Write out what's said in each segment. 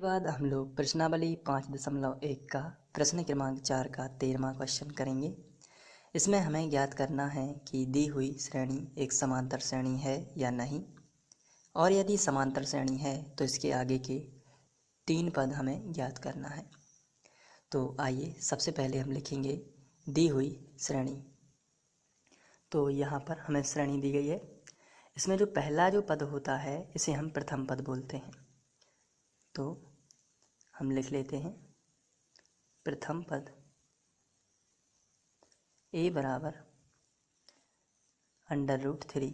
के बाद हम लोग प्रश्नावली 5.1 का प्रश्न क्रमांक 4 का 13वां क्वेश्चन करेंगे। इसमें हमें ज्ञात करना है कि दी हुई श्रेणी एक समांतर श्रेणी है या नहीं, और यदि समांतर श्रेणी है तो इसके आगे के 3 पद हमें ज्ञात करना है। तो आइए सबसे पहले हम लिखेंगे दी हुई श्रेणी। तो यहाँ पर हमें श्रेणी दी गई है। इसमें जो पहला जो पद होता है इसे हम प्रथम पद बोलते हैं। तो हम लिख लेते हैं प्रथम पद a बराबर √3।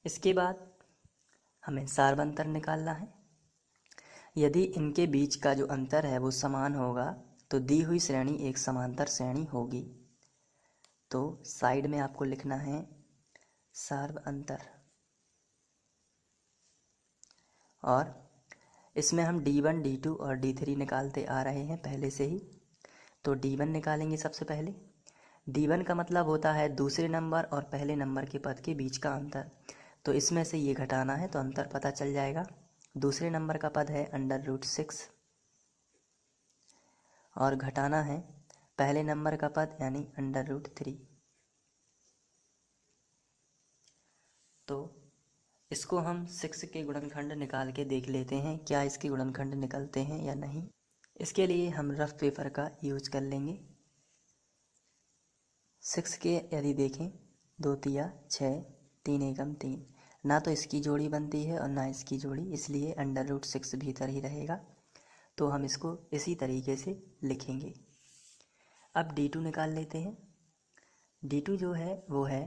इसके बाद हमें सार्वअंतर निकालना है। यदि इनके बीच का जो अंतर है वो समान होगा तो दी हुई श्रेणी एक समांतर श्रेणी होगी। तो साइड में आपको लिखना है सार्वअंतर, और इसमें हम D1, D2 और D3 निकालते आ रहे हैं पहले से ही। तो D1 निकालेंगे सबसे पहले। D1 का मतलब होता है दूसरे नंबर और पहले नंबर के पद के बीच का अंतर। तो इसमें से ये घटाना है तो अंतर पता चल जाएगा। दूसरे नंबर का पद है √6 और घटाना है पहले नंबर का पद यानी √3। तो इसको हम 6 के गुणनखंड निकाल के देख लेते हैं क्या इसके गुणनखंड निकलते हैं या नहीं। इसके लिए हम रफ पेपर का यूज कर लेंगे। 6 के यदि देखें 2 तिया 6, 3 एकम 3, ना तो इसकी जोड़ी बनती है और ना इसकी जोड़ी, इसलिए √6 भीतर ही रहेगा। तो हम इसको इसी तरीके से लिखेंगे। अब D2 निकाल लेते हैं। D2 जो है वो है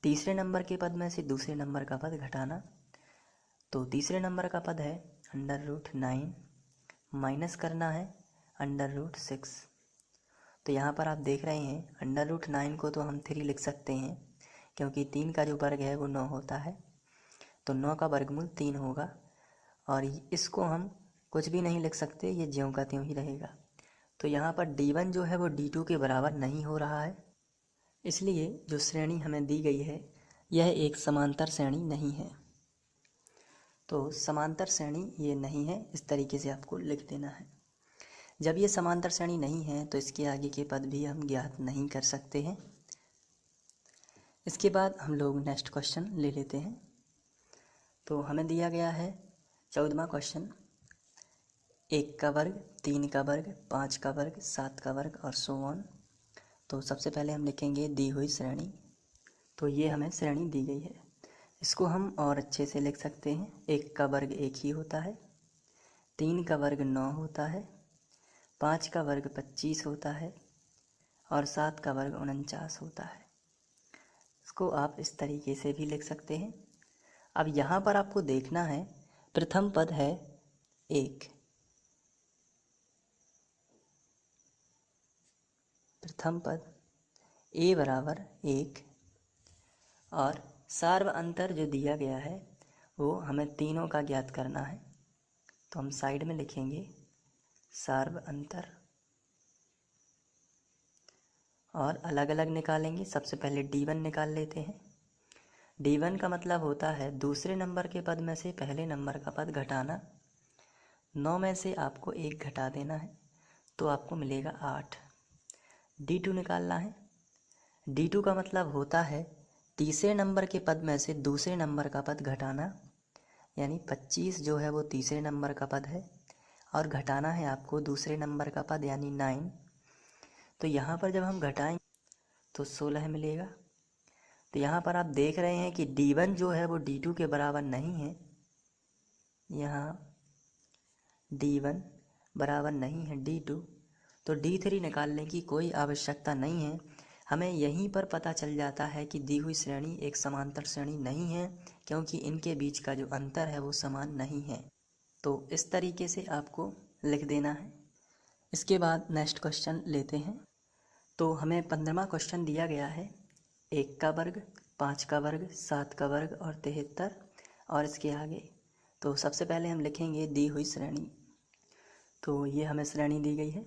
तीसरे नंबर के पद में से दूसरे नंबर का पद घटाना। तो तीसरे नंबर का पद है √9 माइनस करना है √6। तो यहाँ पर आप देख रहे हैं √9 को तो हम 3 लिख सकते हैं, क्योंकि 3 का जो वर्ग है वो 9 होता है। तो 9 का वर्गमूल 3 होगा, और इसको हम कुछ भी नहीं लिख सकते, ये ज्यों का त्यों ही रहेगा। तो यहाँ पर D1 जो है वो D2 के बराबर नहीं हो रहा है, इसलिए जो श्रेणी हमें दी गई है यह एक समांतर श्रेणी नहीं है। तो समांतर श्रेणी ये नहीं है, इस तरीके से आपको लिख देना है। जब ये समांतर श्रेणी नहीं है तो इसके आगे के पद भी हम ज्ञात नहीं कर सकते हैं। इसके बाद हम लोग नेक्स्ट क्वेश्चन ले लेते हैं। तो हमें दिया गया है 14वां क्वेश्चन, 1 का वर्ग, 3 का वर्ग, 5 का वर्ग, 7 का वर्ग और सो ऑन। तो सबसे पहले हम लिखेंगे दी हुई श्रेणी। तो ये हमें श्रेणी दी गई है, इसको हम और अच्छे से लिख सकते हैं। 1 का वर्ग 1 ही होता है, 3 का वर्ग 9 होता है, 5 का वर्ग 25 होता है और 7 का वर्ग 49 होता है। इसको आप इस तरीके से भी लिख सकते हैं। अब यहाँ पर आपको देखना है प्रथम पद है 1, प्रथम पद a बराबर 1, और सार्व अंतर जो दिया गया है वो हमें तीनों का ज्ञात करना है। तो हम साइड में लिखेंगे सार्व अंतर, और अलग अलग निकालेंगे। सबसे पहले D1 निकाल लेते हैं। D1 का मतलब होता है दूसरे नंबर के पद में से पहले नंबर का पद घटाना। 9 में से आपको 1 घटा देना है तो आपको मिलेगा 8। D2 निकालना है। D2 का मतलब होता है तीसरे नंबर के पद में से दूसरे नंबर का पद घटाना, यानी 25 जो है वो तीसरे नंबर का पद है और घटाना है आपको दूसरे नंबर का पद यानी 9। तो यहाँ पर जब हम घटाएंगे तो 16 मिलेगा। तो यहाँ पर आप देख रहे हैं कि D1 जो है वो D2 के बराबर नहीं है। यहाँ D1 बराबर नहीं है D2, तो D3 निकालने की कोई आवश्यकता नहीं है। हमें यहीं पर पता चल जाता है कि दी हुई श्रेणी एक समांतर श्रेणी नहीं है, क्योंकि इनके बीच का जो अंतर है वो समान नहीं है। तो इस तरीके से आपको लिख देना है। इसके बाद नेक्स्ट क्वेश्चन लेते हैं। तो हमें 15वां क्वेश्चन दिया गया है 1 का वर्ग, 5 का वर्ग, 7 का वर्ग और 73 और इसके आगे। तो सबसे पहले हम लिखेंगे दी हुई श्रेणी। तो ये हमें श्रेणी दी गई है,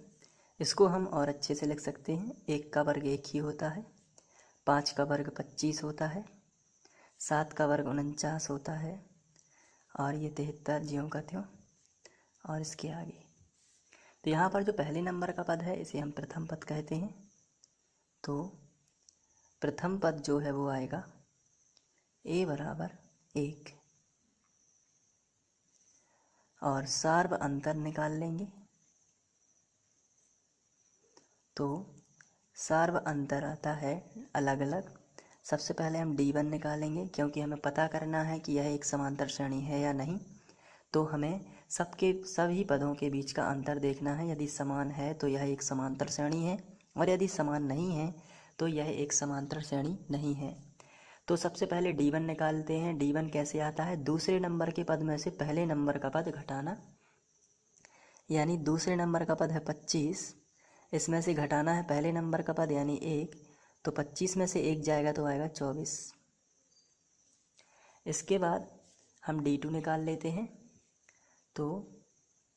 इसको हम और अच्छे से लिख सकते हैं। 1 का वर्ग 1 ही होता है, 5 का वर्ग 25 होता है, 7 का वर्ग 49 होता है और ये 73 ज्यों का त्यों और इसके आगे। तो यहाँ पर जो पहले नंबर का पद है इसे हम प्रथम पद कहते हैं। तो प्रथम पद जो है वो आएगा a बराबर 1 और सार्व अंतर निकाल लेंगे। तो सार्व अंतर आता है अलग अलग। सबसे पहले हम D1 निकालेंगे क्योंकि हमें पता करना है कि यह एक समांतर श्रेणी है या नहीं। तो हमें सभी पदों के बीच का अंतर देखना है। यदि समान है तो यह एक समांतर श्रेणी है और यदि समान नहीं है तो यह एक समांतर श्रेणी नहीं है। तो सबसे पहले D1 निकालते हैं। D1 कैसे आता है? दूसरे नंबर के पद में से पहले नंबर का पद घटाना, यानी दूसरे नंबर का पद है 25, इसमें से घटाना है पहले नंबर का पद यानी 1, तो 25 में से 1 जाएगा तो आएगा 24। इसके बाद हम D2 निकाल लेते हैं। तो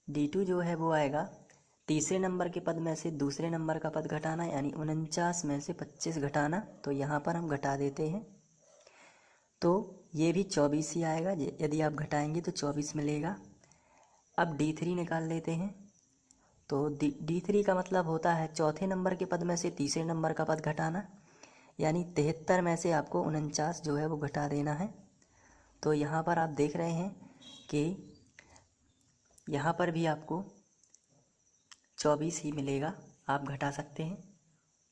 D2 जो है वो आएगा तीसरे नंबर के पद में से दूसरे नंबर का पद घटाना, यानी 49 में से 25 घटाना। तो यहाँ पर हम घटा देते हैं तो ये भी 24 ही आएगा। यदि आप घटाएंगे तो 24 मिलेगा। अब D3 निकाल लेते हैं। तो D3 का मतलब होता है चौथे नंबर के पद में से तीसरे नंबर का पद घटाना, यानी 73 में से आपको 49 जो है वो घटा देना है। तो यहाँ पर आप देख रहे हैं कि यहाँ पर भी आपको 24 ही मिलेगा, आप घटा सकते हैं।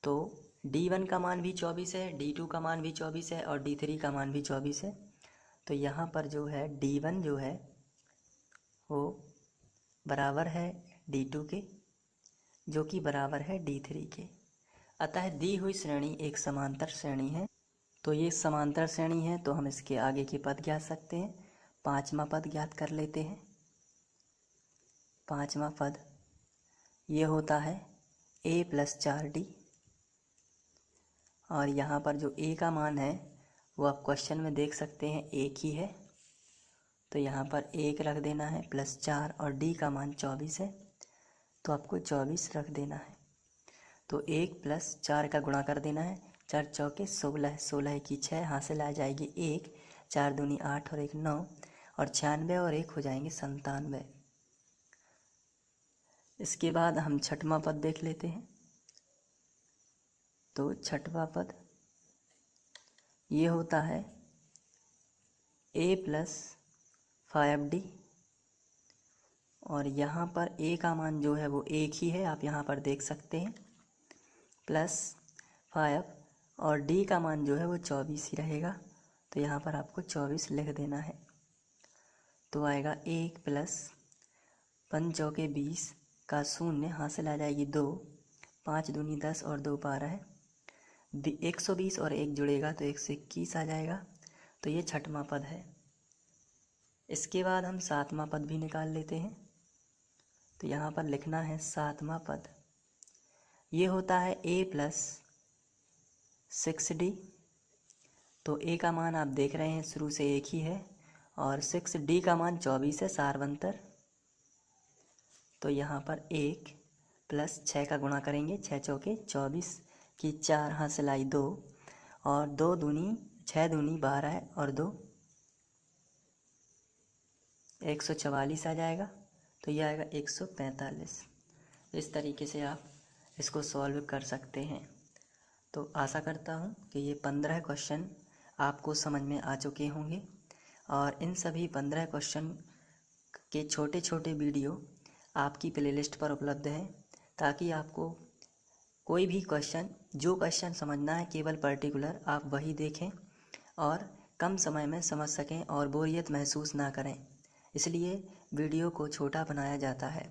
तो D1 का मान भी 24 है, D2 का मान भी 24 है और D3 का मान भी 24 है। तो यहाँ पर जो है D1 जो है वो बराबर है D2 के, जो कि बराबर है D3 के। अतः दी हुई श्रेणी एक समांतर श्रेणी है। तो ये समांतर श्रेणी है तो हम इसके आगे के पद ज्ञात सकते हैं। पांचवा पद ज्ञात कर लेते हैं। पांचवा पद ये होता है a + 4d, और यहाँ पर जो a का मान है वो आप क्वेश्चन में देख सकते हैं 1 ही है, तो यहाँ पर 1 रख देना है +4, और d का मान 24 है तो आपको 24 रख देना है। तो 1 + 4 का गुणा कर देना है, 4 चौके 16, 16 की 6, हासिल आ जाएगी 1, 4 दूनी 8 और 1 9, और 96 और 1 हो जाएंगे 97। इसके बाद हम छठवां पद देख लेते हैं। तो छठवां पद ये होता है a + 5d, और यहाँ पर a का मान जो है वो 1 ही है, आप यहाँ पर देख सकते हैं, +5, और d का मान जो है वो 24 ही रहेगा। तो यहाँ पर आपको 24 लिख देना है। तो आएगा 1 + 5 चौके 20 का 0, हासिल आ जाएगी 2, 5 दूनी 10 और 2 12 है, 120 और 1 जुड़ेगा तो 121 आ जाएगा। तो ये छठवां पद है। इसके बाद हम सातवां पद भी निकाल लेते हैं। तो यहाँ पर लिखना है सातवां पद ये होता है a + 6d। तो a का मान आप देख रहे हैं शुरू से 1 ही है, और 6d का मान 24 है, सार्वंतर। तो यहाँ पर 1 + 6 का गुणा करेंगे, 6 चौके 24 की 4, हासिल आई 2, और 2 दूनी 6 दूनी 12 है, और 2 144 आ जाएगा। तो ये आएगा 145। इस तरीके से आप इसको सॉल्व कर सकते हैं। तो आशा करता हूँ कि ये 15 क्वेश्चन आपको समझ में आ चुके होंगे, और इन सभी 15 क्वेश्चन के छोटे छोटे वीडियो आपकी प्लेलिस्ट पर उपलब्ध है, ताकि आपको कोई भी क्वेश्चन, जो क्वेश्चन समझना है केवल पर्टिकुलर, आप वही देखें और कम समय में समझ सकें और बोरियत महसूस ना करें। इसलिए वीडियो को छोटा बनाया जाता है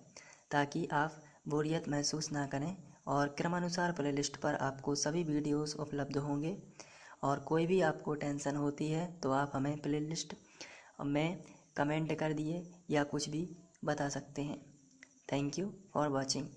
ताकि आप बोरियत महसूस ना करें, और क्रमानुसार प्लेलिस्ट पर आपको सभी वीडियोस उपलब्ध होंगे। और कोई भी आपको टेंशन होती है तो आप हमें प्लेलिस्ट में कमेंट कर दिए या कुछ भी बता सकते हैं। Thank you for watching.